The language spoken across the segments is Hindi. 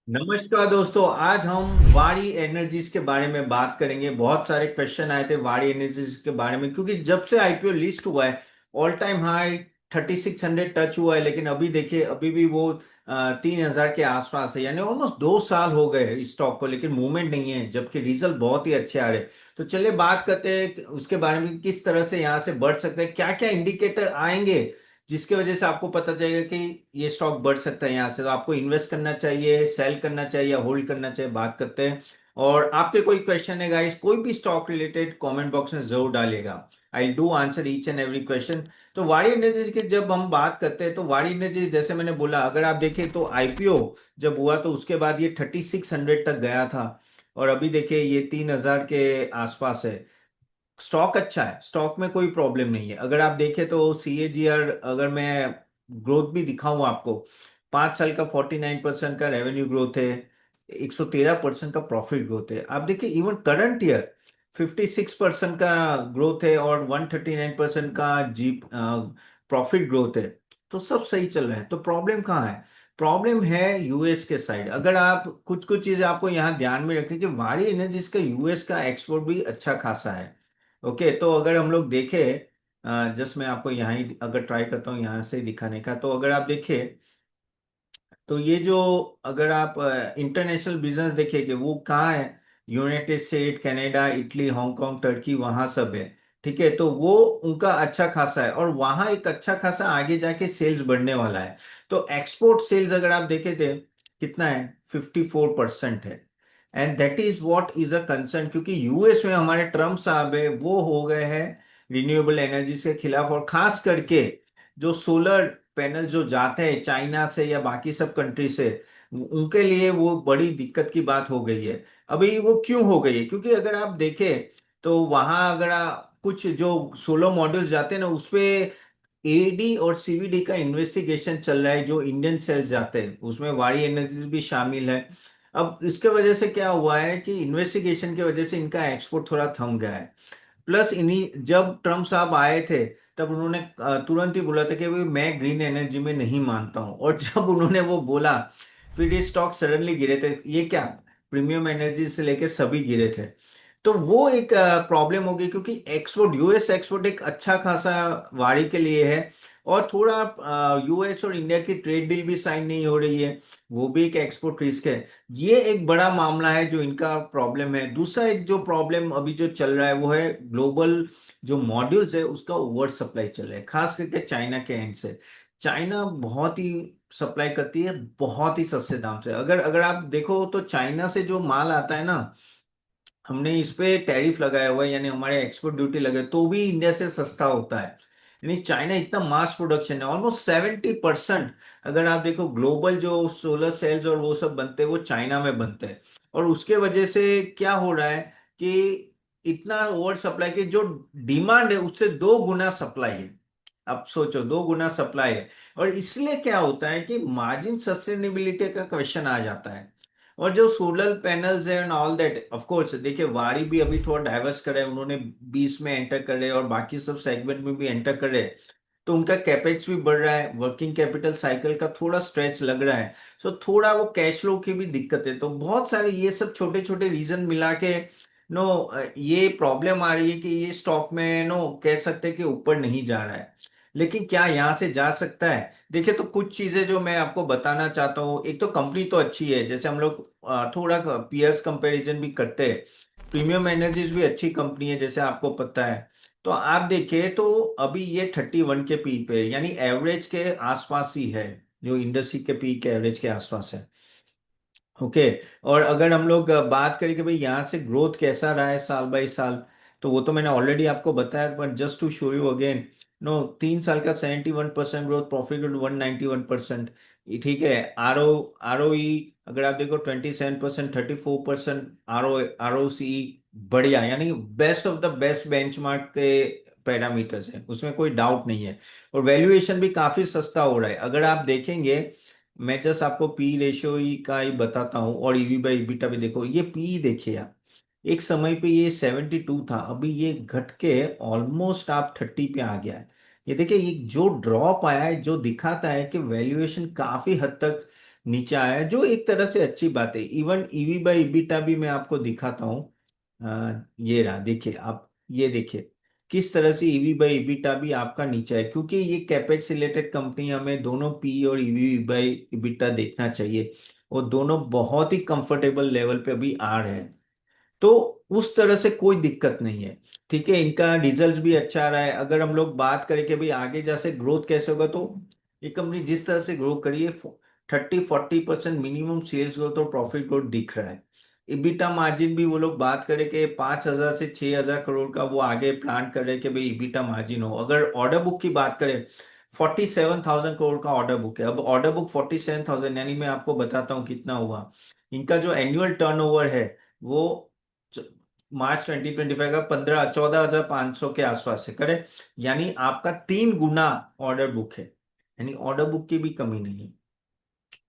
नमस्कार दोस्तों, आज हम वारी एनर्जीज के बारे में बात करेंगे। बहुत सारे क्वेश्चन आए थे वारी एनर्जीज के बारे में, क्योंकि जब से आईपीओ लिस्ट हुआ है ऑल टाइम हाई 3600 टच हुआ है, लेकिन अभी देखिए अभी भी वो 3000 के आसपास है। यानी ऑलमोस्ट 2 साल हो गए हैं इस स्टॉक को, लेकिन मूवमेंट नहीं है, जबकि रिजल्ट बहुत ही अच्छे आ रहे हैं। तो चलिए बात करते हैं कि उसके बारे में, किस तरह से यहाँ से बढ़ सकते हैं, क्या क्या इंडिकेटर आएंगे जिसके वजह से आपको पता चलेगा कि ये स्टॉक बढ़ सकता है यहाँ से। तो आपको इन्वेस्ट करना चाहिए, सेल करना चाहिए या होल्ड करना चाहिए, बात करते हैं। और आपके कोई क्वेश्चन है गाइस, कोई भी स्टॉक रिलेटेड कमेंट बॉक्स में जरूर डालिएगा। I do answer each and every question. तो वारी एनर्जीज की जब हम बात करते हैं, तो वारी एनर्जीज जैसे मैंने बोला, अगर आप देखें तो आईपीओ जब हुआ तो उसके बाद ये 3600 तक गया था, और अभी देखिए ये 3000 के आसपास है। स्टॉक अच्छा है, स्टॉक में कोई प्रॉब्लम नहीं है। अगर आप देखें तो सीएजीआर, अगर मैं ग्रोथ भी दिखाऊं आपको, 5 साल का 49% का रेवेन्यू ग्रोथ है, 113% का प्रॉफिट ग्रोथ है। आप देखिए इवन करंट ईयर 56% का ग्रोथ है और 139% का जी प्रॉफिट ग्रोथ है। तो सब सही चल रहा है। तो प्रॉब्लम कहाँ है? प्रॉब्लम है यूएस के साइड। अगर आप कुछ कुछ चीजें आपको यहाँ ध्यान में रखें कि वारी एनर्जीज का यूएस का एक्सपोर्ट भी अच्छा खासा है। ओके, तो अगर हम लोग देखें, जस्ट मैं आपको यहाँ ही अगर ट्राई करता हूँ यहाँ से दिखाने का, तो अगर आप देखें तो ये जो, अगर आप इंटरनेशनल बिजनेस देखें कि वो कहाँ है, United state, Canada, Italy, Hong Kong, Turkey, वहाँ सब है। ठीक है, तो वो उनका अच्छा खासा है, और वहाँ एक अच्छा खासा आगे जाके सेल्स बढ़ने वाला है। तो एक्सपोर्ट सेल्स अगर आप देखे थे कितना है, 54% है। And that is what is a concern, क्योंकि यूएस में हमारे ट्रम्प साहब है, वो हो गए हैं रिन्यूएबल एनर्जीज के खिलाफ। और खास करके जो सोलर पैनल जो जाते हैं चाइना से या बाकी सब कंट्री से, उनके लिए वो बड़ी दिक्कत की बात हो गई है। अभी वो क्यों हो गई है? क्योंकि अगर आप देखें तो वहां अगर कुछ जो सोलर मॉड्यूल्स जाते हैं ना, उसपे एडी और सीवीडी का इन्वेस्टिगेशन चल रहा है। जो इंडियन सेल्स जाते हैं उसमें वारी एनर्जीज भी शामिल है। अब इसके वजह से क्या हुआ है कि इन्वेस्टिगेशन की वजह से इनका एक्सपोर्ट थोड़ा थम गया है। प्लस इन्हीं, जब ट्रम्प साहब आए थे तब उन्होंने तुरंत ही बोला था कि भाई मैं ग्रीन एनर्जी में नहीं मानता हूं। और जब उन्होंने वो बोला, फिर ये स्टॉक सडनली गिरे थे। ये क्या, प्रीमियम एनर्जी से लेके सभी गिरे थे। तो वो एक प्रॉब्लम हो गई, क्योंकि एक्सपोर्ट, यूएस एक्सपोर्ट एक अच्छा खासा वाड़ी के लिए है। और थोड़ा यूएस और इंडिया की ट्रेड डील भी साइन नहीं हो रही है, वो भी एक एक्सपोर्ट रिस्क है। ये एक बड़ा मामला है जो इनका प्रॉब्लम है। दूसरा एक जो प्रॉब्लम अभी जो चल रहा है वो है ग्लोबल जो मॉड्यूल्स है उसका ओवर सप्लाई चल रहा है, खास करके चाइना के एंड से। चाइना बहुत ही सप्लाई करती है बहुत ही सस्ते दाम से। अगर अगर आप देखो तो चाइना से जो माल आता है ना, हमने इस पे टैरिफ लगाया हुआ है, यानी हमारे एक्सपोर्ट ड्यूटी लगे तो भी इंडिया से सस्ता होता है। यानी चाइना इतना मास प्रोडक्शन है, ऑलमोस्ट 70%। अगर आप देखो ग्लोबल जो सोलर सेल्स और वो सब बनते हैं वो चाइना में बनते हैं। और उसके वजह से क्या हो रहा है कि इतना ओवर सप्लाई की जो डिमांड है उससे 2 गुना सप्लाई है। अब सोचो, 2 गुना सप्लाई है। और इसलिए क्या होता है कि मार्जिन सस्टेनेबिलिटी का क्वेश्चन आ जाता है। और जो सोलर पैनल्स है and all that, of course देखिए वारी भी अभी थोड़ा डाइवर्स करे, उन्होंने 20 में एंटर करे और बाकी सब सेगमेंट में भी एंटर करे। तो उनका कैपेक्स भी बढ़ रहा है, वर्किंग कैपिटल साइकिल का थोड़ा स्ट्रेच लग रहा है। सो थोड़ा वो कैश फ्लो की भी दिक्कत है। तो बहुत सारे ये सब छोटे छोटे रीजन मिला के नो ये प्रॉब्लम आ रही है कि ये स्टॉक में नो कह सकते हैं कि ऊपर नहीं जा रहा है। लेकिन क्या यहाँ से जा सकता है? देखिए, तो कुछ चीजें जो मैं आपको बताना चाहता हूँ, एक तो कंपनी तो अच्छी है, जैसे हम लोग थोड़ा पीयर्स कंपैरिजन भी करते हैं। प्रीमियम एनर्जीज भी अच्छी कंपनी है जैसे आपको पता है। तो आप देखिए तो अभी ये 31 के पीक पे है, यानी एवरेज के आसपास ही है, जो इंडस्ट्री के पीक एवरेज के आसपास है। ओके। और अगर हम लोग बात करें कि भाई यहाँ से ग्रोथ कैसा रहा है साल बाय साल, तो वो तो मैंने ऑलरेडी आपको बताया, but just to show you again, no 3 साल का 71% ग्रोथ, प्रॉफिट ग्रोथ 191%। ठीक है। आर ओ ई अगर आप देखो 27%, 34%, आर ओ सी, बढ़िया, यानी best of the best benchmark के पैरामीटर्स हैं, उसमें कोई डाउट नहीं है। और वैल्यूएशन भी काफी सस्ता हो रहा है। अगर आप देखेंगे, मैं जस्ट आपको पी रेशियो ही का ही बताता हूँ, और ईवी बाई ईबिटा भी देखो। ये पी देखिए आप, एक समय पे ये 72 था, अभी ये घट के ऑलमोस्ट आप 30 पे आ गया है। ये देखिए, ये जो ड्रॉप आया है जो दिखाता है कि वैल्यूएशन काफी हद तक नीचे आया है, जो एक तरह से अच्छी बात है। इवन ईवी बाई ईबिटा भी मैं आपको दिखाता हूँ। ये रहा, देखिए आप, ये देखिए किस तरह से ईवी बाई ईबिटा भी आपका नीचे है, क्योंकि ये कैपेक्स रिलेटेड कंपनी, हमें दोनों पी और ईवी बाई ईबिटा देखना चाहिए, और दोनों बहुत ही कंफर्टेबल लेवल पे अभी आ रहे हैं। तो उस तरह से कोई दिक्कत नहीं है। ठीक है, इनका रिजल्ट भी अच्छा आ रहा है। अगर हम लोग बात करें कि भाई आगे जैसे ग्रोथ कैसे होगा, तो ये कंपनी जिस तरह से ग्रो करी है, 30-40% मिनिमम सेल्स ग्रोथ और प्रॉफिट ग्रोथ दिख रहा है। इबिटा मार्जिन भी वो लोग बात करें कि 5,000 से 6,000 करोड़ का वो आगे प्लान कर रहे हैं कि भाई इबिटा मार्जिन हो। अगर ऑर्डर बुक की बात करें, 47,000 करोड़ का ऑर्डर बुक है। अब ऑर्डर बुक 47,000, यानी मैं आपको बताता हूँ कितना हुआ। इनका जो एनुअल टर्नओवर है वो च- मार्च 2025 का 14,500 के आसपास है, करेक्ट। यानी आपका 3 गुना ऑर्डर बुक है, यानी ऑर्डर बुक की भी कमी नहीं है,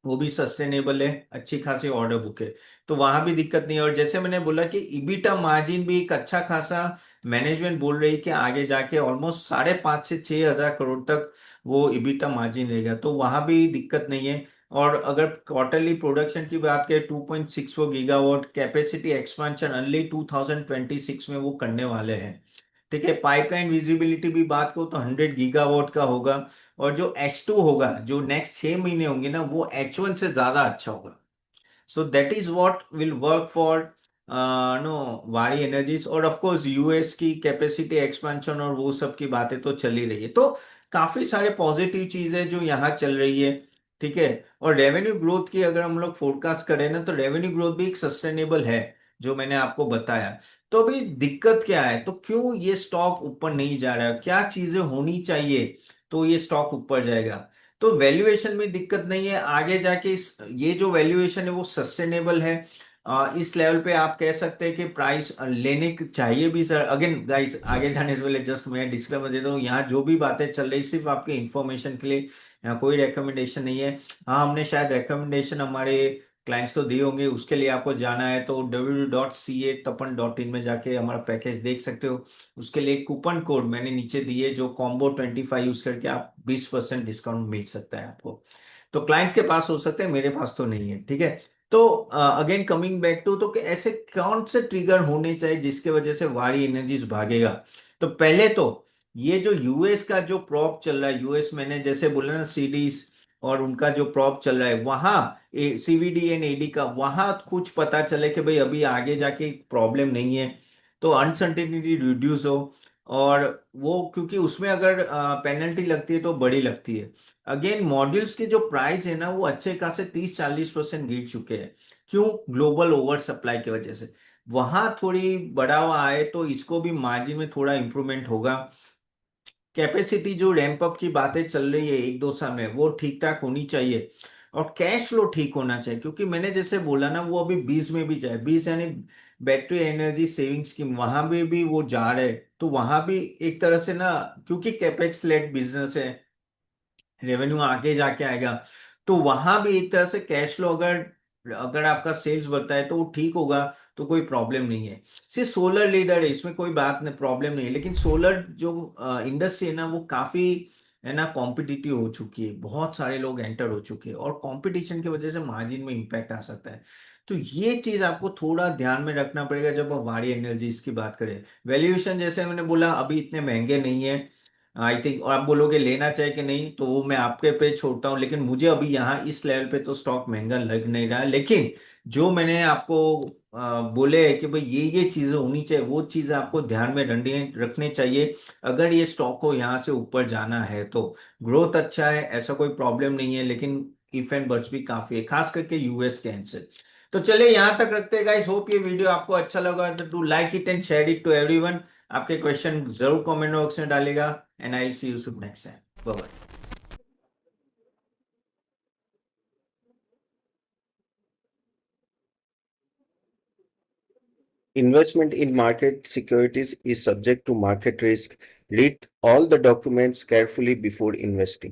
वो भी सस्टेनेबल है, अच्छी खासी ऑर्डर बुक है। तो वहां भी दिक्कत नहीं है। और जैसे मैंने बोला कि इबिटा मार्जिन भी एक अच्छा खासा, मैनेजमेंट बोल रही है कि आगे जाके ऑलमोस्ट 5,500 से 6,000 करोड़ तक वो इबिटा मार्जिन रहेगा, तो वहां भी दिक्कत नहीं है। और अगर क्वार्टरली प्रोडक्शन की बात करें, 2.64 गीगावाट कैपेसिटी एक्सपेंशन अर्ली 2026 में वो करने वाले हैं। ठीक है, पाइपलाइन विजिबिलिटी भी बात करो तो 100 गीगावाट का होगा। और जो H2 होगा, जो नेक्स्ट 6 महीने होंगे ना, वो H1 से ज्यादा अच्छा होगा। So that is what will work for no worry energies. और ऑफ कोर्स यूएस की कैपेसिटी एक्सपेंशन और वो सब की बातें तो चल ही रही है। तो काफी सारे पॉजिटिव चीजें जो यहाँ चल रही है। ठीक है, और रेवेन्यू ग्रोथ की अगर हम लोग फोरकास्ट करें ना, तो रेवेन्यू ग्रोथ भी एक सस्टेनेबल है, जो मैंने आपको बताया। तो अभी दिक्कत क्या है, तो क्यों ये स्टॉक ऊपर नहीं जा रहा है, क्या चीजें होनी चाहिए तो ये स्टॉक ऊपर जाएगा। तो वैल्यूएशन में दिक्कत नहीं है, आगे जाके ये जो वैल्यूएशन है वो सस्टेनेबल है। इस लेवल पे आप कह सकते हैं कि प्राइस लेने चाहिए भी। सर अगेन गाइस, आगे जाने से पहले जस्ट मैं डिस्क्लेमर देता हूँ, यहाँ जो भी बातें चल रही सिर्फ आपके इन्फॉर्मेशन के लिए, यहाँ कोई रेकमेंडेशन नहीं है। हाँ, हमने शायद रेकमेंडेशन हमारे क्लाइंट्स को दिए होंगे, उसके लिए आपको जाना है तो www.catapan.in में जाके हमारा पैकेज देख सकते हो। उसके लिए कूपन कोड मैंने नीचे दिए, जो combo 25 यूज करके आप 20% डिस्काउंट मिल सकता है आपको। तो क्लाइंट्स के पास हो सकते हैं, मेरे पास तो नहीं है। ठीक है, तो अगेन कमिंग बैक टू, तो कि ऐसे कौन से ट्रिगर होने चाहिए जिसके वजह से वारी एनर्जीज भागेगा। तो पहले तो ये जो यूएस का जो प्रॉप चल रहा है, यूएस मैंने जैसे बोला ना, सीडीज और उनका जो प्रॉप चल रहा है वहां, सीवीडी एंड एडी का, वहां कुछ पता चले कि भाई अभी आगे जाके प्रॉब्लम नहीं है, तो अनसर्टेनिटी रिड्यूस हो। और वो क्योंकि उसमें अगर पेनल्टी लगती है तो बड़ी लगती है। अगेन मॉड्यूल्स के जो प्राइस है ना, वो अच्छे खासे 30-40% गिर चुके हैं। क्यों? ग्लोबल ओवर सप्लाई की वजह से। वहां थोड़ी बढ़ावा आए तो इसको भी मार्जिन में थोड़ा इंप्रूवमेंट होगा। कैपेसिटी जो रैंप अप की बातें चल रही है 1-2 साल में, वो ठीक ठाक होनी चाहिए। और कैश फ्लो ठीक होना चाहिए, क्योंकि मैंने जैसे बोला ना, वो अभी 20 में भी जाए, 20 यानी बैटरी एनर्जी सेविंग स्कीम, वहां भी वो जा रहे। तो वहां भी एक तरह से ना, क्योंकि कैपेक्स लेड बिजनेस है, रेवेन्यू आगे जाके आएगा, तो वहां भी एक तरह से कैश फ्लो, अगर अगर आपका सेल्स बढ़ता है तो वो ठीक होगा, तो कोई प्रॉब्लम नहीं है। सिर्फ सोलर लीडर है, इसमें कोई बात नहीं, प्रॉब्लम नहीं है। लेकिन सोलर जो इंडस्ट्री है ना, वो काफी है ना कॉम्पिटिटिव हो चुकी है, बहुत सारे लोग एंटर हो चुके हैं, और कंपटीशन की वजह से मार्जिन में इंपैक्ट आ सकता है। तो ये चीज आपको थोड़ा ध्यान में रखना पड़ेगा जब आप वारी एनर्जीज की बात करें। वैल्यूएशन जैसे मैंने बोला, अभी इतने महंगे नहीं है आई थिंक। और आप बोलोगे लेना चाहिए कि नहीं, तो वो मैं आपके पे छोड़ता हूँ, लेकिन मुझे अभी यहाँ इस लेवल पे तो स्टॉक महंगा लग नहीं रहा है। लेकिन जो मैंने आपको बोले है कि भाई ये चीजें होनी चाहिए, वो चीजें आपको ध्यान में रखने चाहिए अगर ये स्टॉक को यहाँ से ऊपर जाना है तो। ग्रोथ अच्छा है, ऐसा कोई प्रॉब्लम नहीं है, लेकिन इफ एंड बट्स भी काफी है, खास करके यूएस के एंड से। तो चलिए यहाँ तक रखते हैं गाइस। होप ये वीडियो आपको अच्छा लगा, तो do like it and share it to everyone. आपके क्वेश्चन जरूर कमेंट बॉक्स में डालेगा, and I see you soon next time. Bye bye. Investment in market securities is subject to market risk. Read all the documents carefully before investing.